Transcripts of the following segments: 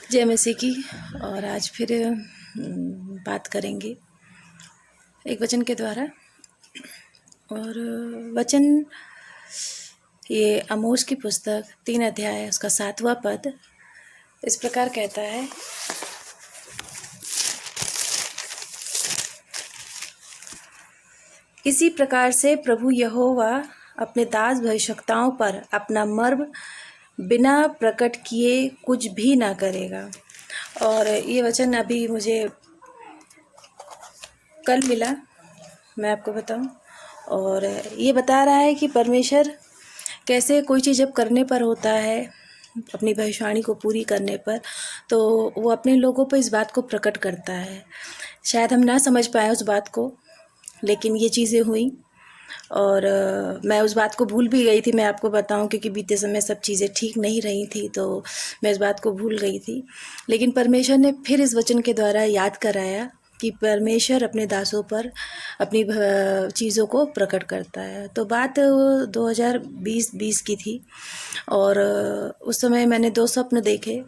जय मसीह की। और आज फिर बात करेंगे एक वचन के द्वारा। और वचन ये आमोस की पुस्तक 3 अध्याय उसका 7वां पद इस प्रकार कहता है, इसी प्रकार से प्रभु यहोवा अपने दास भविष्यवक्ताओं पर अपना मर्म बिना प्रकट किए कुछ भी ना करेगा। और ये वचन अभी मुझे कल मिला, मैं आपको बताऊं। और ये बता रहा है कि परमेश्वर कैसे कोई चीज़ जब करने पर होता है, अपनी भविष्यवाणी को पूरी करने पर, तो वो अपने लोगों पर इस बात को प्रकट करता है। शायद हम ना समझ पाए उस बात को, लेकिन ये चीज़ें हुई और मैं उस बात को भूल भी गई थी। मैं आपको बताऊं, क्योंकि बीते समय सब चीज़ें ठीक नहीं रही थी, तो मैं इस बात को भूल गई थी। लेकिन परमेश्वर ने फिर इस वचन के द्वारा याद कराया कि परमेश्वर अपने दासों पर अपनी चीज़ों को प्रकट करता है। तो बात 2020 की थी और उस समय मैंने 2 स्वप्न देखे।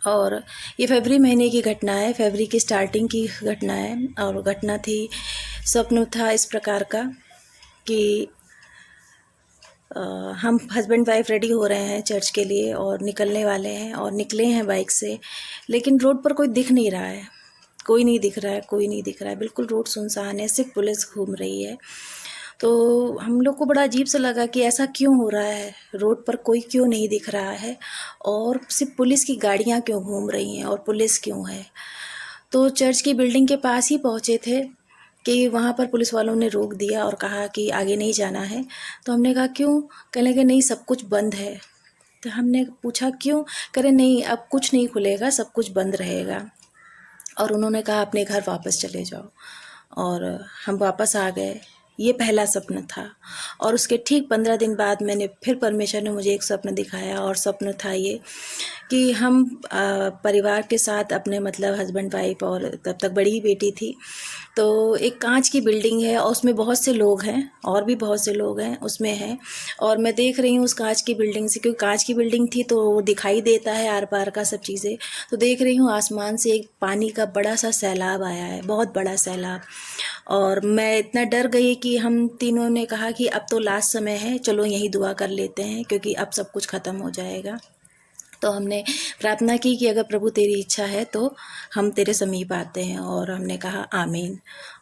और ये फरवरी महीने की घटना है, फरवरी की स्टार्टिंग की घटना है। और घटना थी, स्वप्न था इस प्रकार का कि हम हस्बैंड वाइफ रेडी हो रहे हैं चर्च के लिए और निकलने वाले हैं और निकले हैं बाइक से, लेकिन रोड पर कोई दिख नहीं रहा है, कोई नहीं दिख रहा है, कोई नहीं दिख रहा है, बिल्कुल रोड सुनसान है, सिर्फ पुलिस घूम रही है। तो हम लोग को बड़ा अजीब सा लगा कि ऐसा क्यों हो रहा है, रोड पर कोई क्यों नहीं दिख रहा है और सिर्फ पुलिस की गाड़ियाँ क्यों घूम रही हैं और पुलिस क्यों है। तो चर्च की बिल्डिंग के पास ही पहुँचे थे कि वहाँ पर पुलिस वालों ने रोक दिया और कहा कि आगे नहीं जाना है। तो हमने कहा क्यों? कहने लगे नहीं, सब कुछ बंद है। तो हमने पूछा क्यों? कह रहे नहीं, अब कुछ नहीं खुलेगा, सब कुछ बंद रहेगा। और उन्होंने कहा अपने घर वापस चले जाओ। और हम वापस आ गए। ये पहला स्वप्न था। और उसके ठीक 15 दिन बाद मैंने फिर परमेश्वर ने मुझे एक स्वप्न दिखाया और स्वप्न था ये कि हम परिवार के साथ अपने मतलब हस्बैंड वाइफ और तब तक बड़ी बेटी थी, तो एक कांच की बिल्डिंग है और उसमें बहुत से लोग हैं और भी बहुत से लोग हैं उसमें हैं। और मैं देख रही हूँ उस कांच की बिल्डिंग से, क्योंकि कांच की बिल्डिंग थी तो वो दिखाई देता है आर पार का सब चीज़ें। तो देख रही हूँ आसमान से एक पानी का बड़ा सा सैलाब आया है, बहुत बड़ा सैलाब। और मैं इतना डर गई कि हम तीनों ने कहा कि अब तो लास्ट समय है, चलो यहीं दुआ कर लेते हैं क्योंकि अब सब कुछ ख़त्म हो जाएगा। तो हमने प्रार्थना की कि अगर प्रभु तेरी इच्छा है तो हम तेरे समीप आते हैं। और हमने कहा आमीन।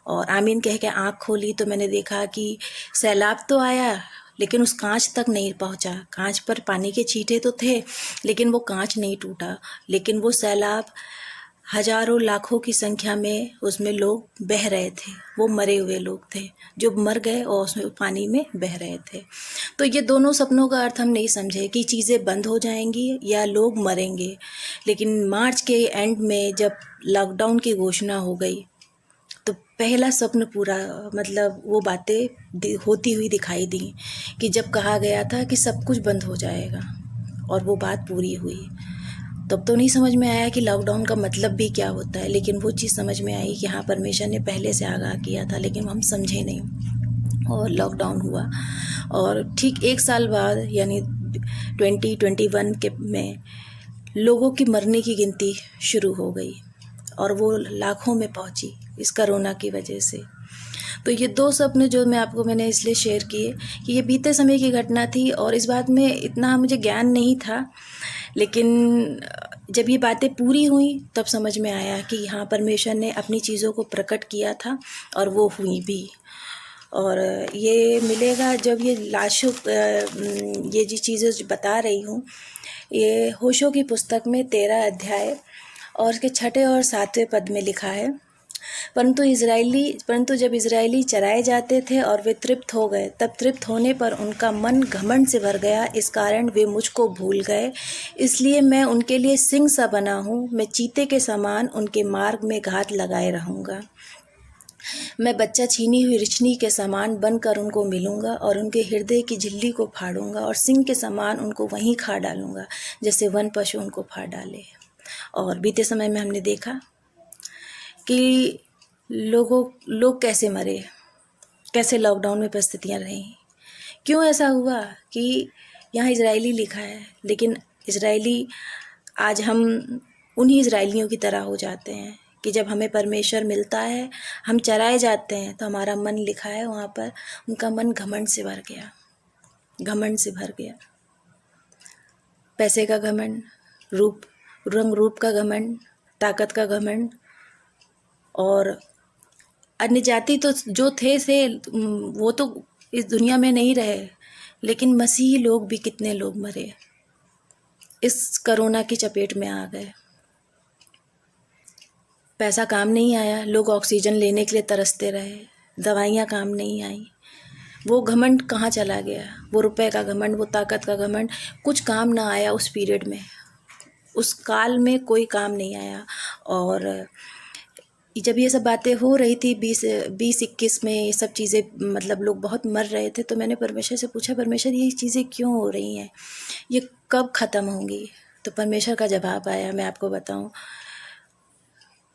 और आमीन कह के आँख खोली तो मैंने देखा कि सैलाब तो आया लेकिन उस कांच तक नहीं पहुंचा। कांच पर पानी के छींटे तो थे लेकिन वो कांच नहीं टूटा। लेकिन वो सैलाब हजारों लाखों की संख्या में उसमें लोग बह रहे थे, वो मरे हुए लोग थे जो मर गए और उसमें पानी में बह रहे थे। तो ये दोनों सपनों का अर्थ हम नहीं समझे कि चीज़ें बंद हो जाएंगी या लोग मरेंगे। लेकिन मार्च के एंड में जब लॉकडाउन की घोषणा हो गई तो पहला स्वप्न पूरा मतलब वो बातें होती हुई दिखाई दी कि जब कहा गया था कि सब कुछ बंद हो जाएगा और वो बात पूरी हुई। तब तो नहीं समझ में आया कि लॉकडाउन का मतलब भी क्या होता है, लेकिन वो चीज़ समझ में आई कि हाँ, परमेश्वर ने पहले से आगाह किया था, लेकिन हम समझे नहीं और लॉकडाउन हुआ। और ठीक 1 साल बाद यानी 2021 के में लोगों की मरने की गिनती शुरू हो गई और वो लाखों में पहुंची इस कोरोना की वजह से। तो ये 2 सपने जो मैंने इसलिए शेयर किए कि ये बीते समय की घटना थी और इस बात में इतना मुझे ज्ञान नहीं था, लेकिन जब ये बातें पूरी हुई तब समझ में आया कि हाँ, परमेश्वर ने अपनी चीज़ों को प्रकट किया था और वो हुई भी। और ये मिलेगा जब ये लाशों ये जी चीज़ें जो बता रही हूँ, ये होशों की पुस्तक में 13 अध्याय और उसके 6 और 7वें पद में लिखा है, परंतु जब इज़राइली चराए जाते थे और वे तृप्त हो गए, तब तृप्त होने पर उनका मन घमंड से भर गया, इस कारण वे मुझको भूल गए। इसलिए मैं उनके लिए सिंह सा बना हूँ, मैं चीते के समान उनके मार्ग में घात लगाए रहूँगा। मैं बच्चा छीनी हुई रिछनी के समान बनकर उनको मिलूंगा और उनके हृदय की झिल्ली को फाड़ूंगा और सिंह के समान उनको वहीं खा डालूंगा जैसे वन पशु उनको फाड़ डाले। और बीते समय में हमने देखा कि लोग कैसे मरे, कैसे लॉकडाउन में परिस्थितियाँ रहीं। क्यों ऐसा हुआ कि यहाँ इजरायली लिखा है, लेकिन इजरायली आज हम उन्हीं इजराइलियों की तरह हो जाते हैं कि जब हमें परमेश्वर मिलता है, हम चराए जाते हैं, तो हमारा मन, लिखा है वहाँ पर, उनका मन घमंड से भर गया, घमंड से भर गया। पैसे का घमंड, रूप, रंग रूप का घमंड, ताकत का घमंड। और अन्य जाति तो जो थे वो तो इस दुनिया में नहीं रहे, लेकिन मसीही लोग भी, कितने लोग मरे, इस कोरोना की चपेट में आ गए। पैसा काम नहीं आया, लोग ऑक्सीजन लेने के लिए तरसते रहे, दवाइयाँ काम नहीं आई। वो घमंड कहाँ चला गया? वो रुपए का घमंड, वो ताकत का घमंड, कुछ काम ना आया उस पीरियड में, उस काल में कोई काम नहीं आया। और जब ये सब बातें हो रही थी 2021 में, ये सब चीज़ें, मतलब लोग बहुत मर रहे थे, तो मैंने परमेश्वर से पूछा, परमेश्वर ये चीज़ें क्यों हो रही हैं, ये कब ख़त्म होंगी? तो परमेश्वर का जवाब आया, मैं आपको बताऊं,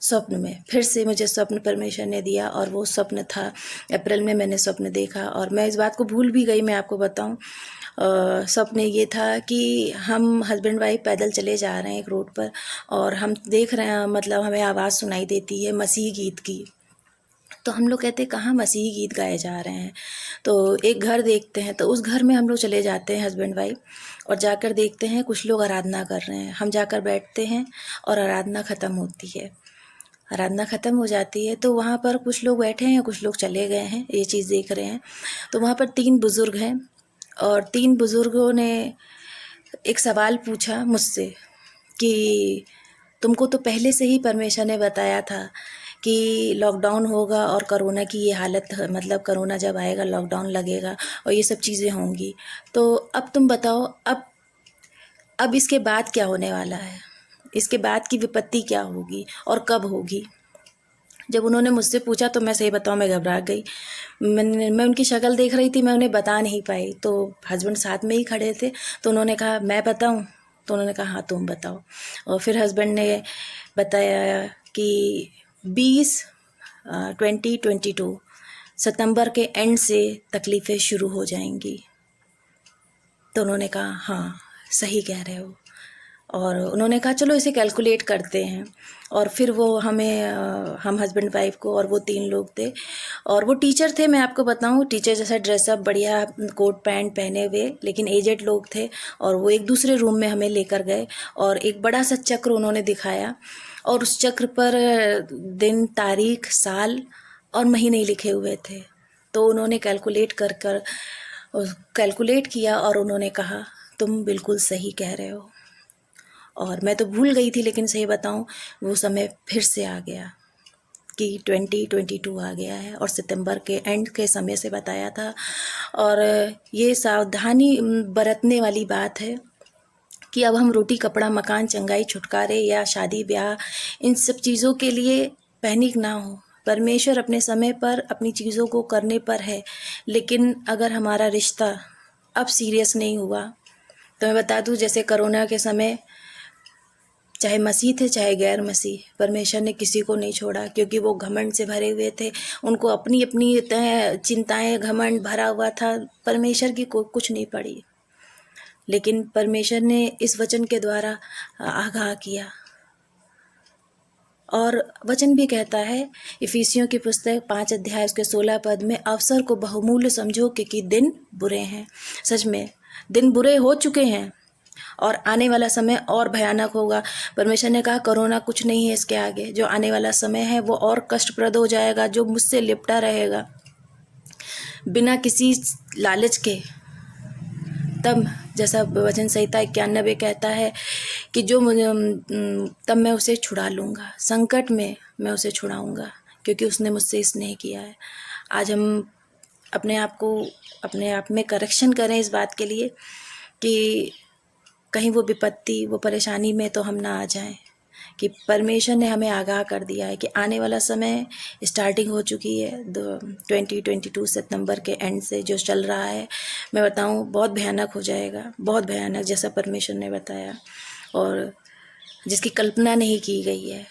स्वप्न में। फिर से मुझे स्वप्न परमेश्वर ने दिया, और वो स्वप्न था, अप्रैल में मैंने स्वप्न देखा, और मैं इस बात को भूल भी गई, मैं आपको बताऊं। स्वप्न ये था कि हम हस्बैंड वाइफ पैदल चले जा रहे हैं एक रोड पर, और हम देख रहे हैं, मतलब हमें आवाज़ सुनाई देती है मसीह गीत की। तो हम लोग कहते हैं कहाँ मसीही गीत गाए जा रहे हैं, तो एक घर देखते हैं, तो उस घर में हम लोग चले जाते हैं हस्बैंड वाइफ, और जाकर देखते हैं कुछ लोग आराधना कर रहे हैं। हम जाकर बैठते हैं और आराधना ख़त्म होती है। आराधना ख़त्म हो जाती है तो वहाँ पर कुछ लोग बैठे हैं, कुछ लोग चले गए हैं, ये चीज़ देख रहे हैं। तो वहाँ पर 3 बुज़ुर्ग हैं, और 3 बुज़ुर्गों ने एक सवाल पूछा मुझसे कि तुमको तो पहले से ही परमेश्वर ने बताया था कि लॉकडाउन होगा और कोरोना की ये हालत, मतलब कोरोना जब आएगा लॉकडाउन लगेगा और ये सब चीज़ें होंगी, तो अब तुम बताओ, अब इसके बाद क्या होने वाला है, इसके बाद की विपत्ति क्या होगी और कब होगी? जब उन्होंने मुझसे पूछा तो मैं सही बताऊँ, मैं घबरा गई। मैं उनकी शक्ल देख रही थी, मैं उन्हें बता नहीं पाई। तो हस्बैंड साथ में ही खड़े थे, तो उन्होंने कहा मैं बताऊँ? तो उन्होंने कहा हाँ तुम बताओ। और फिर हस्बैंड ने बताया कि 2022 सितंबर के एंड से तकलीफ़ें शुरू हो जाएंगी। तो उन्होंने कहा हाँ सही कह रहे हो। और उन्होंने कहा चलो इसे कैलकुलेट करते हैं। और फिर वो हमें हम हस्बैंड वाइफ को, और वो 3 लोग थे, और वो टीचर थे, मैं आपको बताऊं, टीचर जैसा ड्रेसअप, बढ़िया कोट पैंट पहने हुए, लेकिन एजेड लोग थे। और वो एक दूसरे रूम में हमें लेकर गए, और एक बड़ा सा चक्र उन्होंने दिखाया, और उस चक्र पर दिन, तारीख, साल और महीने लिखे हुए थे। तो उन्होंने कैलकुलेट किया, और उन्होंने कहा तुम बिल्कुल सही कह रहे हो। और मैं तो भूल गई थी, लेकिन सही बताऊं वो समय फिर से आ गया कि 2022 आ गया है, और सितंबर के एंड के समय से बताया था। और ये सावधानी बरतने वाली बात है कि अब हम रोटी कपड़ा मकान चंगाई छुटकारे या शादी ब्याह, इन सब चीज़ों के लिए पैनिक ना हो। परमेश्वर अपने समय पर अपनी चीज़ों को करने पर है, लेकिन अगर हमारा रिश्ता अब सीरियस नहीं हुआ, तो मैं बता दूं, जैसे कोरोना के समय चाहे मसीह थे चाहे गैर मसीह, परमेश्वर ने किसी को नहीं छोड़ा, क्योंकि वो घमंड से भरे हुए थे। उनको अपनी अपनी चिंताएं, घमंड भरा हुआ था, परमेश्वर की कुछ नहीं पड़ी। लेकिन परमेश्वर ने इस वचन के द्वारा आगाह किया, और वचन भी कहता है इफिसियों की पुस्तक 5 अध्याय उसके 16 पद में, अवसर को बहुमूल्य समझो क्योंकि दिन बुरे हैं। सच में दिन बुरे हो चुके हैं, और आने वाला समय और भयानक होगा। परमेश्वर ने कहा कोरोना कुछ नहीं है इसके आगे, जो आने वाला समय है वो और कष्टप्रद हो जाएगा, जो मुझसे लिपटा रहेगा बिना किसी लालच के। तब जैसा वचन संहिता 91 कहता है कि जो मुझे तब मैं उसे छुड़ा लूँगा, संकट में मैं उसे छुड़ाऊँगा, क्योंकि उसने मुझसे स्नेह किया है। आज हम अपने आप में करेक्शन करें इस बात के लिए कि कहीं वो विपत्ति, वो परेशानी में तो हम ना आ जाएं, कि परमेश्वर ने हमें आगाह कर दिया है कि आने वाला समय स्टार्टिंग हो चुकी है। 2022 सितंबर के एंड से जो चल रहा है, मैं बताऊं बहुत भयानक हो जाएगा, बहुत भयानक, जैसा परमेश्वर ने बताया और जिसकी कल्पना नहीं की गई है।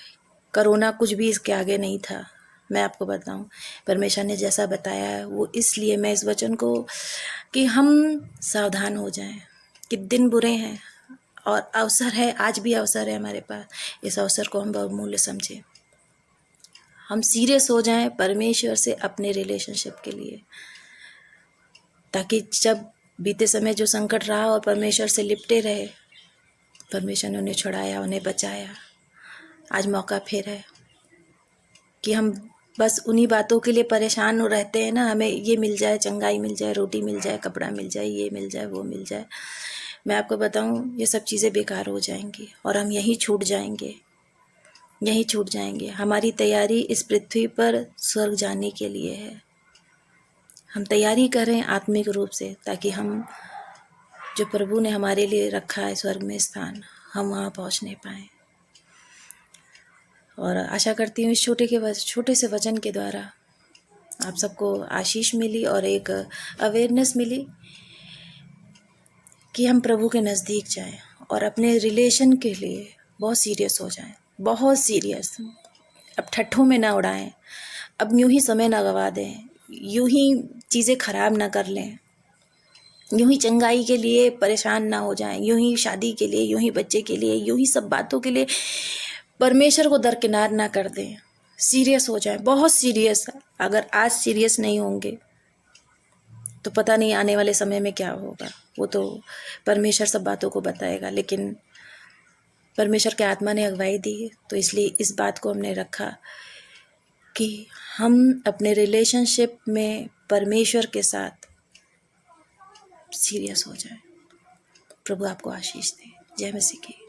कोरोना कुछ भी इसके आगे नहीं था। मैं आपको बताऊं, परमेश्वर ने जैसा बताया है वो, इसलिए मैं इस वचन को कि हम सावधान हो जाएं कि दिन बुरे हैं, और अवसर है, आज भी अवसर है हमारे पास। इस अवसर को हम बहुमूल्य समझें, हम सीरियस हो जाएं परमेश्वर से अपने रिलेशनशिप के लिए, ताकि जब बीते समय जो संकट रहा और परमेश्वर से लिपटे रहे, परमेश्वर ने उन्हें छुड़ाया, उन्हें बचाया। आज मौका फिर है कि हम बस उन्हीं बातों के लिए परेशान हो रहते हैं ना, हमें ये मिल जाए, चंगाई मिल जाए, रोटी मिल जाए, कपड़ा मिल जाए, ये मिल जाए, वो मिल जाए। मैं आपको बताऊं, ये सब चीज़ें बेकार हो जाएंगी और हम यहीं छूट जाएंगे, यहीं छूट जाएंगे। हमारी तैयारी इस पृथ्वी पर स्वर्ग जाने के लिए है। हम तैयारी करें आत्मिक रूप से, ताकि हम जो प्रभु ने हमारे लिए रखा है स्वर्ग में स्थान, हम वहाँ पहुँचने पाएँ। और आशा करती हूँ इस छोटे से वचन के द्वारा आप सबको आशीष मिली और एक अवेयरनेस मिली कि हम प्रभु के नज़दीक जाएं और अपने रिलेशन के लिए बहुत सीरियस हो जाएं, बहुत सीरियस। अब ठट्ठों में ना उड़ाएं, अब यूं ही समय ना गवा दें, यूं ही चीज़ें खराब ना कर लें, यूं ही चंगाई के लिए परेशान ना हो जाएं, यूं ही शादी के लिए, यूं ही बच्चे के लिए, यूं ही सब बातों के लिए परमेश्वर को दरकिनार ना कर दें। सीरियस हो जाए, बहुत सीरियस। अगर आज सीरियस नहीं होंगे तो पता नहीं आने वाले समय में क्या होगा, वो तो परमेश्वर सब बातों को बताएगा। लेकिन परमेश्वर के आत्मा ने अगुवाई दी, तो इसलिए इस बात को हमने रखा कि हम अपने रिलेशनशिप में परमेश्वर के साथ सीरियस हो जाए। प्रभु आपको आशीष दे। जय मसीह की।